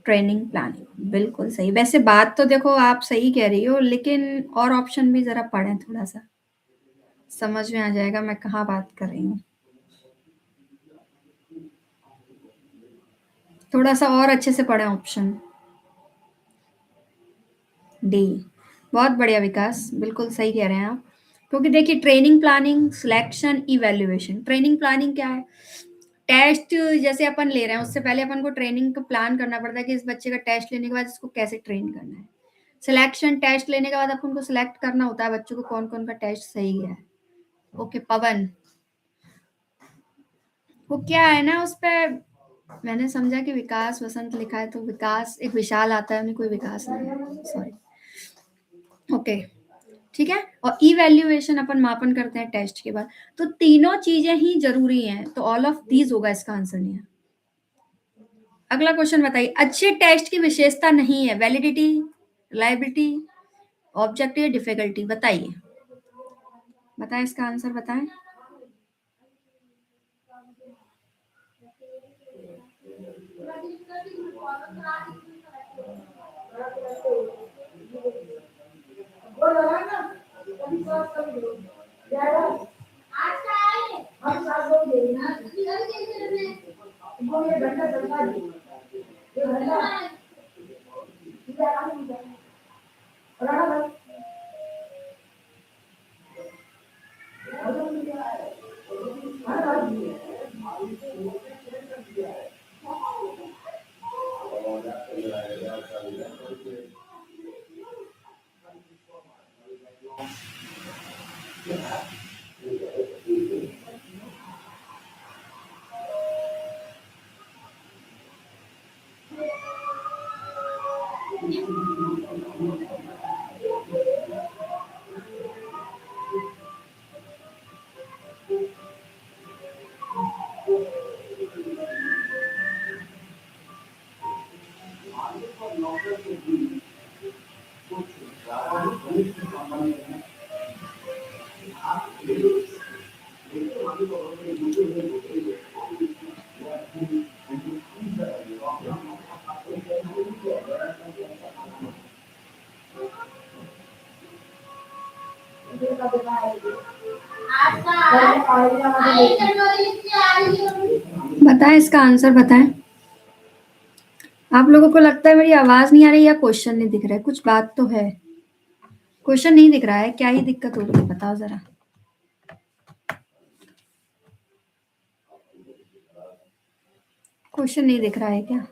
Training planning, बिल्कुल सही। वैसे बात तो देखो आप सही कह रही हो, लेकिन और ऑप्शन भी जरा पढ़ें, थोड़ा सा समझ में आ जाएगा मैं कहाँ बात कर रही हूँ। थोड़ा सा और अच्छे से पढ़ें ऑप्शन डी। बहुत बढ़िया विकास, बिल्कुल सही कह रहे हैं आप। क्योंकि देखिए training planning, selection, evaluation. Training planning क्या है? टेस्ट जैसे अपन ले रहे हैं, उससे पहले अपन को ट्रेनिंग का प्लान करना पड़ता है कि इस बच्चे का टेस्ट लेने के बाद इसको कैसे ट्रेन करना है। सिलेक्शन, टेस्ट लेने के बाद अपन को सिलेक्ट करना होता है बच्चों को कौन कौन का टेस्ट सही है। ओके पवन, वो क्या है ना उस पे मैंने समझा कि विकास वसंत लिखा है, तो विकास एक विशाल आता है, उन्हें कोई विकास नहीं है, सॉरी। ओके ठीक है। और इवैल्यूएशन अपन मापन करते हैं टेस्ट के बाद। तो तीनों चीजें ही जरूरी हैं, तो ऑल ऑफ दीज होगा इसका आंसर नहीं है। अगला क्वेश्चन बताइए, अच्छे टेस्ट की विशेषता नहीं है वैलिडिटी, रिलायबिलिटी, ऑब्जेक्टिव, डिफिकल्टी। बताइए, बताएं इसका आंसर बताएं। बताएं इसका आंसर बताएं। आप लोगों को लगता है मेरी आवाज नहीं आ रही या क्वेश्चन नहीं दिख रहा है? कुछ बात तो है, क्वेश्चन नहीं दिख रहा है, क्या ही दिक्कत हो रही है बताओ जरा। क्वेश्चन नहीं दिख रहा है क्या?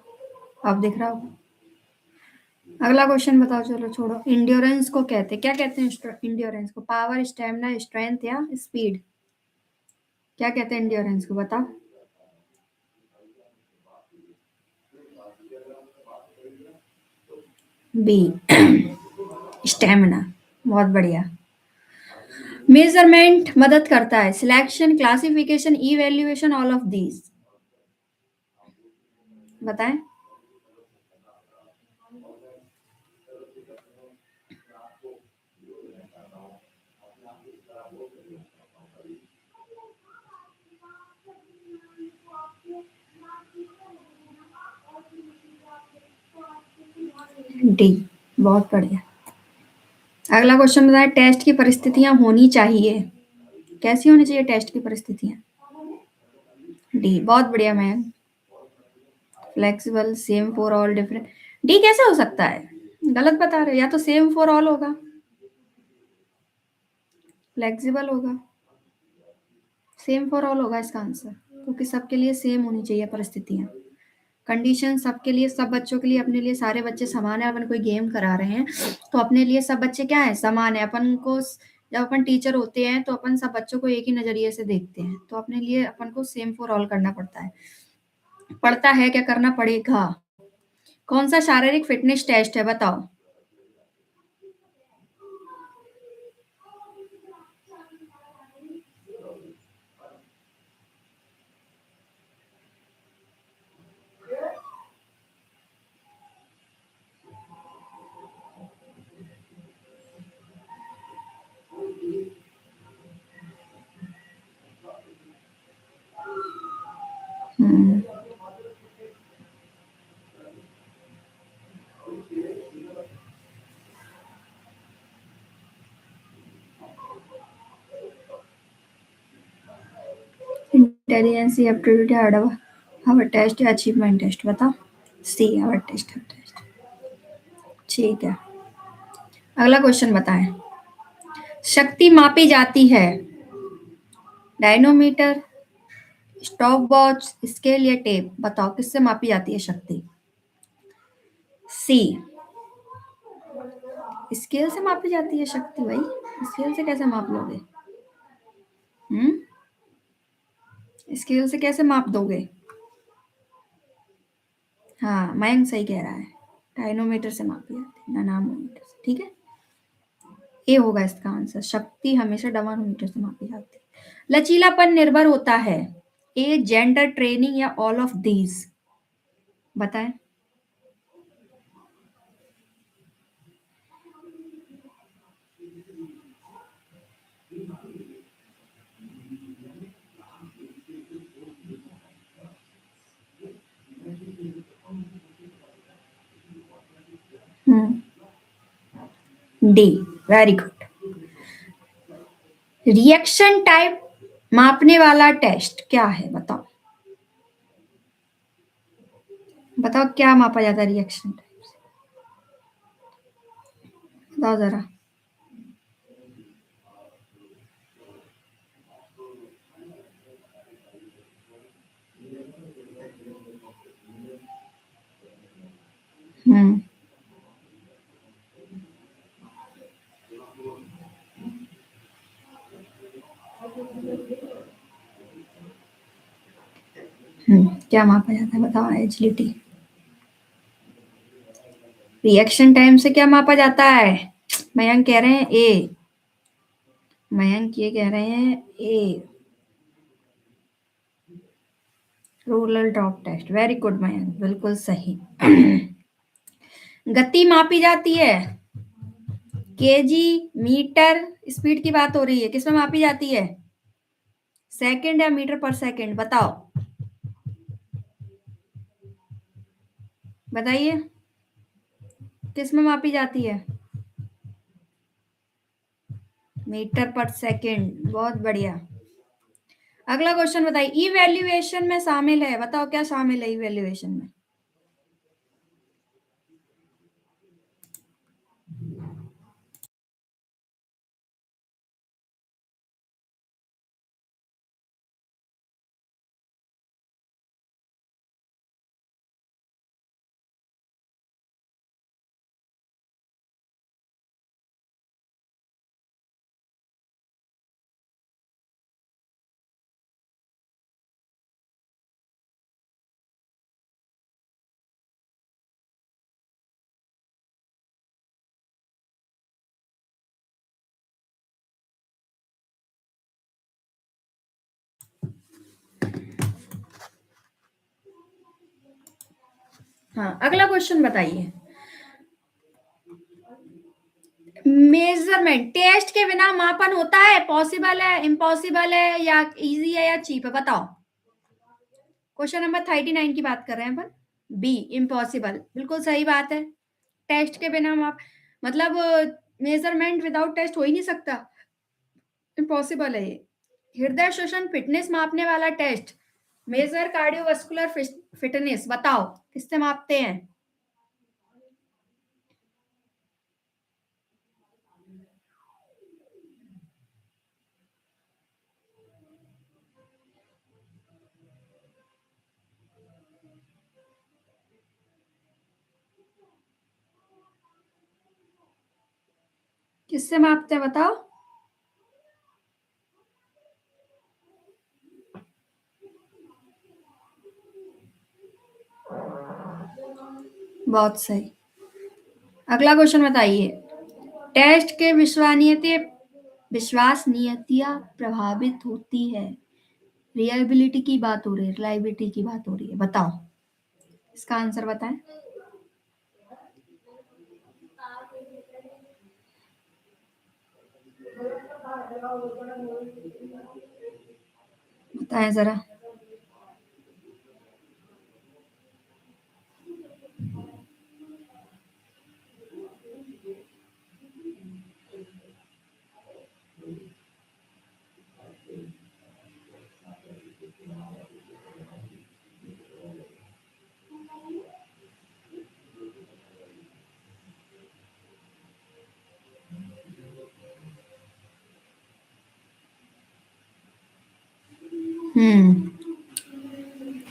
आप दिख रहा हो? अगला क्वेश्चन बताओ, चलो छोड़ो। इंड्योरेंस को कहते क्या कहते हैं? इंड्योरेंस को पावर, स्टेमिना, स्ट्रेंथ या स्पीड, क्या कहते हैं इंड्योरेंस को? बताओ। बी स्टेमिना, बहुत बढ़िया। मेजरमेंट मदद करता है, selection, classification, evaluation, all of these. बताएं। डी, बहुत बढ़िया। अगला क्वेश्चन बताएं, टेस्ट की परिस्थितियां होनी चाहिए, कैसी होनी चाहिए टेस्ट की परिस्थितियां? डी, बहुत बढ़िया ma'am. Flexible, same for all, different. D कैसे हो सकता है? गलत बता रहे हो, या तो सेम फॉर ऑल होगा, फ्लेक्सिबल होगा, सेम फॉर ऑल होगा इसका आंसर, क्योंकि सबके लिए सेम होनी चाहिए परिस्थितियां, कंडीशन सबके लिए, सब बच्चों के लिए, अपने लिए सारे बच्चे समान है। अपन कोई गेम करा रहे हैं तो अपने लिए सब बच्चे क्या है? समान है। अपन को जब अपन टीचर होते हैं तो अपन सब बच्चों को एक ही नजरिए से देखते हैं, तो अपने लिए अपन को सेम फॉर ऑल करना पड़ता है। पड़ता है क्या, करना पड़ेगा। कौन सा शारीरिक फिटनेस टेस्ट है बताओ? हम्म, इंटेलिजेंस, एप्टीट्यूड, हार्ड टेस्ट या अचीवमेंट टेस्ट? बताओ। सी, हार्ड टेस्ट। ठीक है, अगला क्वेश्चन बताएं। शक्ति मापी जाती है डायनोमीटर, स्टॉप वॉच, स्केल या टेप? बताओ किससे मापी जाती है शक्ति? सी, स्केल से मापी जाती है शक्ति। भाई स्केल से कैसे माप लोगे? स्केल से कैसे माप दोगे? हाँ, मयंक सही कह रहा है, डायनोमीटर से मापी जाती है, नानोमीटर से। ठीक है, ए होगा इसका आंसर। शक्ति हमेशा डायनोमीटर से मापी जाती है। लचीलापन निर्भर होता है ए, जेंडर, ट्रेनिंग या ऑल ऑफ दीज? बताएं। D, very good. Reaction type मापने वाला टेस्ट क्या है? बताओ बताओ, क्या मापा जाता है रिएक्शन टाइप से? बताओ जरा। हम्म क्या मापा जाता है? बताओ। एजिलिटी। रिएक्शन टाइम से क्या मापा जाता है? मयंक कह रहे हैं ए, मयंक ये कह रहे हैं A, rural drop test. Very good Mayank, बिल्कुल सही। गति मापी जाती है केजी, मीटर, स्पीड की बात हो रही है, किसमें मापी जाती है? सेकंड या मीटर पर सेकंड? बताओ, बताइए किस में मापी जाती है? मीटर पर सेकंड, बहुत बढ़िया। अगला क्वेश्चन बताइए। इवैल्यूएशन में शामिल है, बताओ क्या शामिल है इवैल्यूएशन में? हाँ, अगला क्वेश्चन बताइए। मेजरमेंट टेस्ट के बिना मापन होता है? पॉसिबल है, इम्पॉसिबल है, या इजी है या चीप है? बताओ। क्वेश्चन नंबर 39 की बात कर रहे हैं अपन। बी, इम्पॉसिबल, बिल्कुल सही बात है। टेस्ट के बिना माप मतलब मेजरमेंट विदाउट टेस्ट हो ही नहीं सकता, इम्पॉसिबल है ये। हृदय श्वसन फिटनेस मापने वाला टेस्ट, मेजर कार्डियोवास्कुलर फिटनेस, बताओ किससे मापते हैं? किससे मापते हैं बताओ? बहुत सही। अगला क्वेश्चन बताइए। टेस्ट के विश्वसनीयता प्रभावित होती है, रिलायबिलिटी की बात हो रही है, रिलायबिलिटी की बात हो रही है, बताओ इसका आंसर बताएं। बताएं जरा।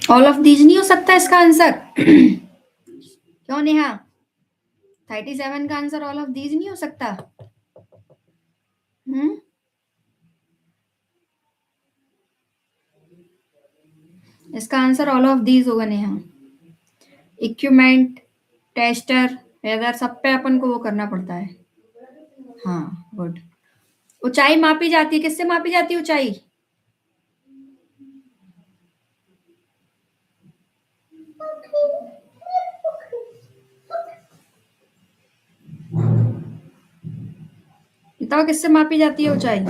ऑल ऑफ दीज नहीं हो सकता इसका आंसर? क्यों नेहा? 37 का आंसर ऑल ऑफ दीज नहीं हो सकता? इसका आंसर ऑल ऑफ दीज होगा नेहा। इक्विपमेंट, टेस्टर, वेदर, सब पे अपन को वो करना पड़ता है। हाँ, गुड। ऊंचाई मापी जाती है, किससे मापी जाती है ऊंचाई? बताओ किससे मापी जाती है ऊंचाई?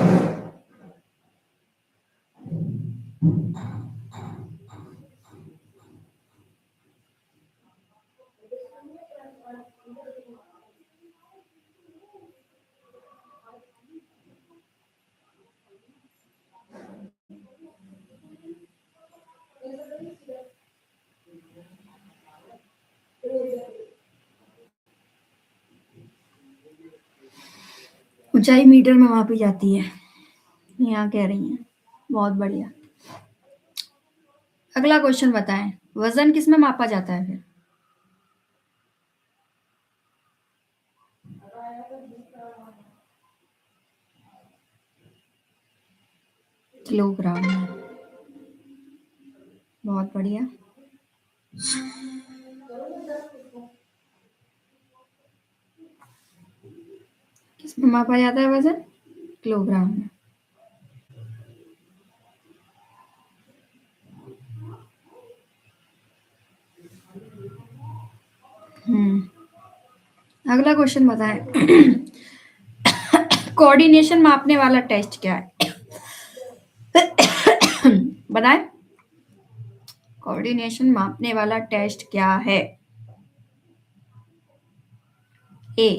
ऊंचाई मीटर में मापी जाती है, यहाँ कह रही हैं। बहुत बढ़िया। अगला क्वेश्चन बताएं, वजन किस में मापा जाता है फिर? किलोग्राम में। बहुत बढ़िया। किस में मापा जाता है वजन? किलोग्राम में। अगला क्वेश्चन बताएं, कोऑर्डिनेशन मापने वाला टेस्ट क्या है? बताएं, कोऑर्डिनेशन मापने वाला टेस्ट क्या है? ए।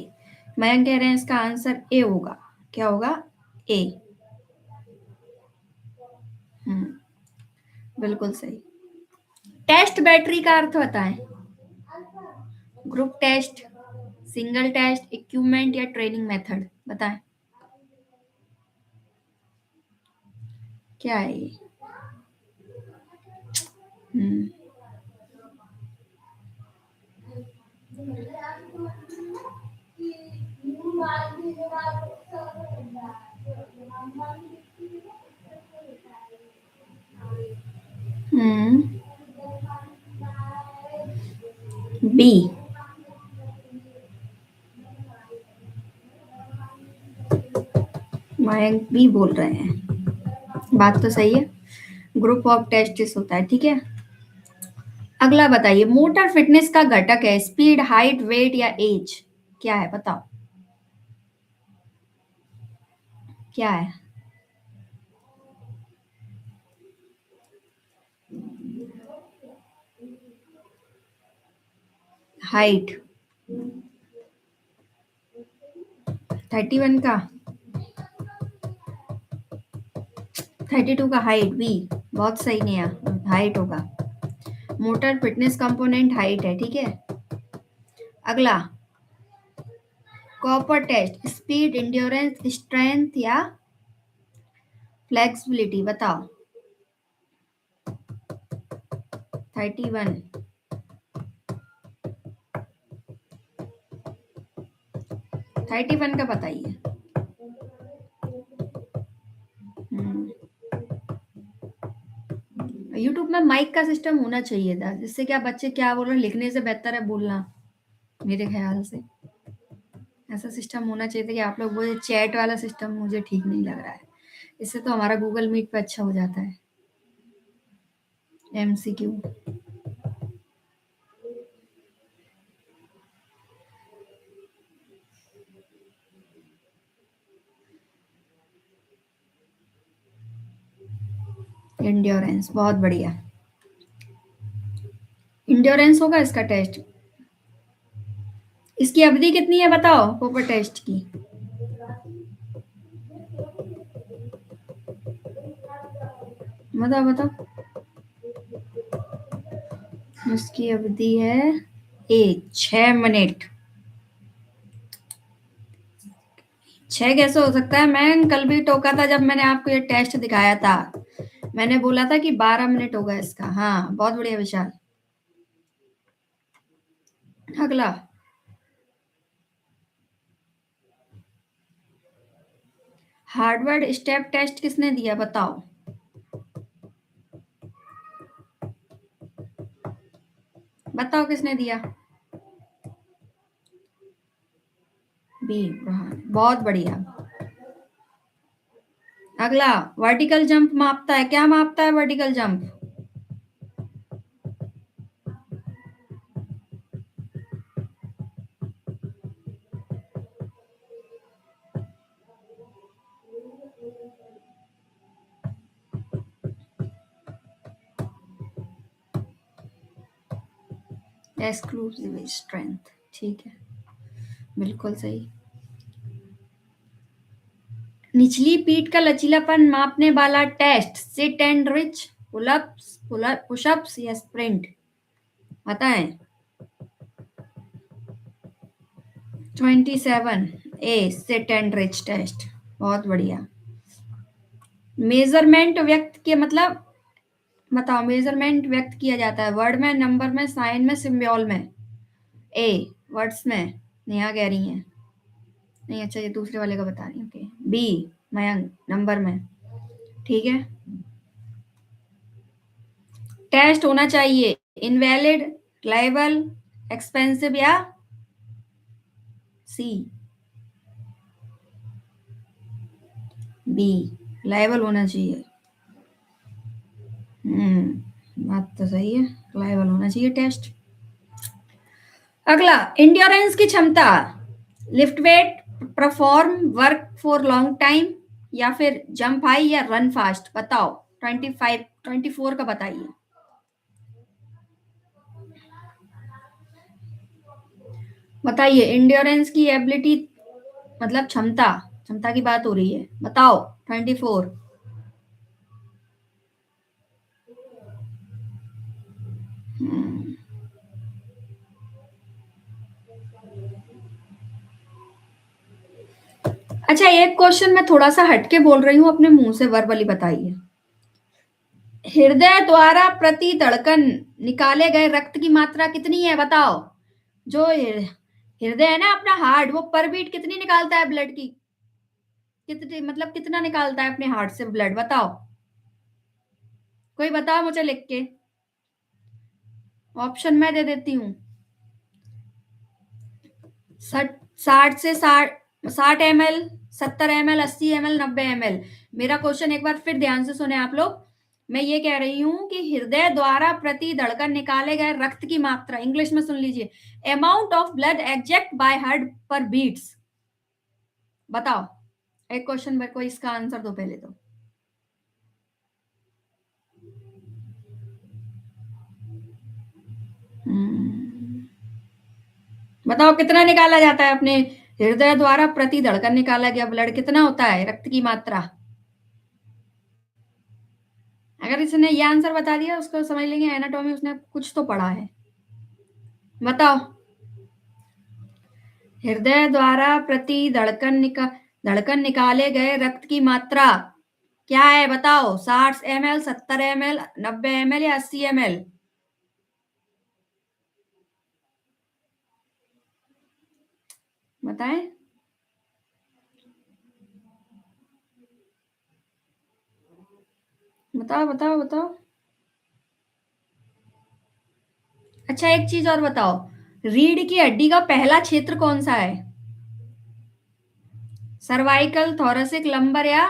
मयंक कह रहे हैं इसका आंसर ए होगा। क्या होगा? ए। बिल्कुल सही। टेस्ट बैटरी का अर्थ बताएं। Group test, single test, equipment या ट्रेनिंग मेथड, बताएं क्या है ये? बी। मयंक बी बोल रहे हैं, बात तो सही है। ग्रुप ऑफ टेस्ट होता है, ठीक है। अगला बताइए, मोटर फिटनेस का घटक है स्पीड, हाइट, वेट या एज, क्या है बताओ? क्या है? हाइट। 31 का, 32 का हाइट, बी। बहुत सही नहीं है, हाइट होगा। मोटर फिटनेस कंपोनेंट हाइट है, ठीक है। अगला, Cooper test, speed, endurance, strength या फ्लेक्सिबिलिटी, बताओ। 31। 31 का बताइए। यूट्यूब में माइक का सिस्टम होना चाहिए था, जिससे क्या बच्चे क्या बोल रहे हैं लिखने से बेहतर है बोलना, मेरे ख्याल से ऐसा सिस्टम होना चाहिए था कि आप लोग बोले। चैट वाला सिस्टम मुझे ठीक नहीं लग रहा है, इससे तो हमारा गूगल मीट पे अच्छा हो जाता है। एमसीक्यू। इंड्योरेंस, बहुत बढ़िया। इंड्योरेंस होगा इसका टेस्ट। इसकी अवधि कितनी है बताओ, कॉपर टेस्ट की? बताओ बताओ। इसकी अवधि है 6 मिनट। 6 कैसे हो सकता है? मैं कल भी टोका था जब मैंने आपको ये टेस्ट दिखाया था। मैंने बोला था कि 12 मिनट होगा इसका। हाँ, बहुत बढ़िया विशाल। अगला, हार्वर्ड स्टेप टेस्ट किसने दिया, बताओ। बताओ किसने दिया। बी, बहुत बढ़िया। अगला, वर्टिकल जंप मापता है, क्या मापता है वर्टिकल जंप। एक्सक्लूसिव स्ट्रेंथ, ठीक है, बिल्कुल सही। निचली पीठ का लचीलापन मापने वाला test, sit and reach, pull-ups, push-ups या स्प्रिंट, बताएं। 27 A, sit and reach test, बहुत बढ़िया। मेजरमेंट व्यक्त किया मतलब, बताओ, मेजरमेंट व्यक्त किया जाता है वर्ड में, नंबर में, साइन में, सिंबल में। ए, वर्ड्स में, नेहा कह रही है। नहीं, अच्छा, ये दूसरे वाले का बता रही हूँ। ओके, बी, मयंक, नंबर में, ठीक है। टेस्ट होना चाहिए इनवैलिड, लाइबल, एक्सपेंसिव या सी, बी, लाइबल होना चाहिए। बात तो सही है, लाइबल होना चाहिए टेस्ट। अगला, इंड्योरेंस की क्षमता, lift weight, perform work for long time, या फिर जंप हाई या रन फास्ट, बताओ। 25 24 का बताइए। बताइए, इंड्योरेंस की एबिलिटी मतलब क्षमता, क्षमता की बात हो रही है, बताओ। 24। अच्छा, एक क्वेश्चन मैं थोड़ा सा हटके बोल रही हूँ, अपने मुंह से वर्बली बताइए। हृदय द्वारा प्रति धड़कन निकाले गए रक्त की मात्रा कितनी है, बताओ। जो हृदय है ना अपना हार्ट, वो पर बीट कितनी निकालता है ब्लड की, कितनी मतलब कितना निकालता है अपने हार्ट से ब्लड, बताओ। कोई बताओ मुझे लिख के, ऑप्शन मैं दे देती हूँ। 60 से 60 ml, 70 ml, 80 ml, 90 ml। मेरा क्वेश्चन एक बार फिर ध्यान से सुने आप लोग। मैं ये कह रही हूं कि हृदय द्वारा प्रति धड़कन निकाले गए रक्त की मात्रा, इंग्लिश में सुन लीजिए, amount of blood exact by heart पर बीट्स, बताओ। एक क्वेश्चन में कोई इसका आंसर दो पहले तो। बताओ कितना निकाला जाता है अपने हृदय द्वारा प्रति धड़कन निकाला गया ब्लड कितना होता है, रक्त की मात्रा। अगर इसने ये आंसर बता दिया उसको समझ लेंगे एनाटॉमी उसने कुछ तो पढ़ा है। बताओ, हृदय द्वारा प्रति धड़कन निकाले गए रक्त की मात्रा क्या है, बताओ। 60 ml, 70 ml, 90 ml या 80 ml, बताएं। बताओ बताओ बताओ। अच्छा, एक चीज और बताओ, रीढ़ की हड्डी का पहला क्षेत्र कौन सा है, सर्वाइकल, थोरेसिक, लंबर या,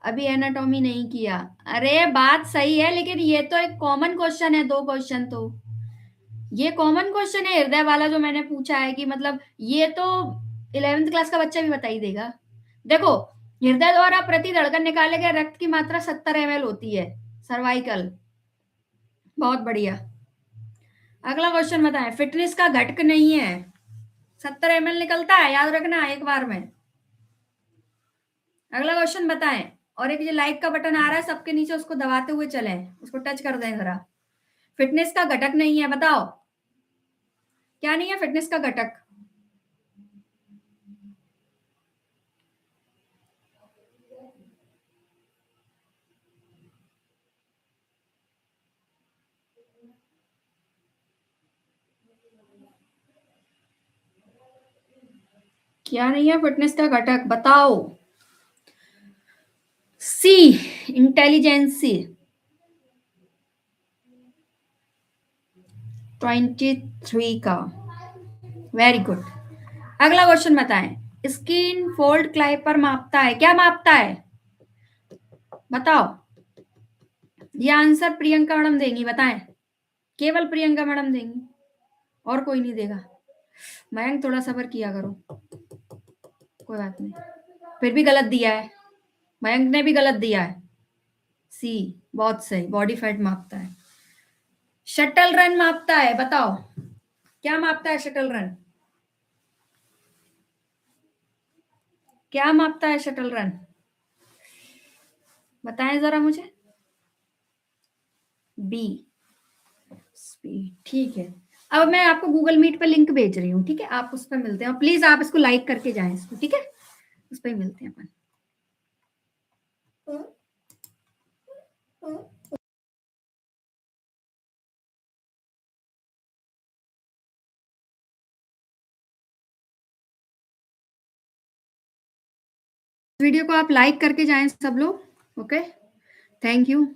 अभी एनाटॉमी नहीं किया। अरे बात सही है, लेकिन ये तो एक कॉमन क्वेश्चन है, दो क्वेश्चन तो, ये कॉमन क्वेश्चन है हृदय वाला जो मैंने पूछा है, कि मतलब ये तो 11th क्लास का बच्चा भी बता ही देगा। देखो, हृदय द्वारा प्रति धड़कन निकाले गए रक्त की मात्रा 70 ml होती है, सर्वाइकल, बहुत बढ़िया। अगला क्वेश्चन बताएं, फिटनेस का घटक नहीं है, 70 ml निकलता है, याद रखना एक बार में। अगला क्वेश्चन बताएं, और एक ये लाइक का बटन आ रहा है सबके नीचे, उसको दबाते हुए चलें, उसको टच कर दें जरा। फिटनेस का घटक नहीं है, बताओ क्या नहीं है फिटनेस का घटक। क्या नहीं है फिटनेस का घटक, बताओ। सी, इंटेलिजेंसी 23 का। Very good. अगला क्वेश्चन बताएं। स्किन फोल्ड क्लाइपर मापता है, क्या मापता है बताओ। ये आंसर प्रियंका मैडम देंगी, बताएं। केवल प्रियंका मैडम देंगी, और कोई नहीं देगा। मयंक थोड़ा सब्र किया करो, कोई बात नहीं। फिर भी गलत दिया है, मयंक ने भी गलत दिया है। सी, बहुत सही, बॉडी फैट मापता है। शटल रन मापता है, बताओ क्या मापता है शटल रन, क्या मापता है शटल रन, बताएं जरा मुझे। बी, स्पीड, ठीक है। अब मैं आपको गूगल मीट पर लिंक भेज रही हूँ, ठीक है, आप उस पर मिलते हैं, और प्लीज आप इसको लाइक करके जाएं इसको, ठीक है, उस पर मिलते हैं अपन। वीडियो को आप लाइक करके जाएं सब लोग, ओके, थैंक यू।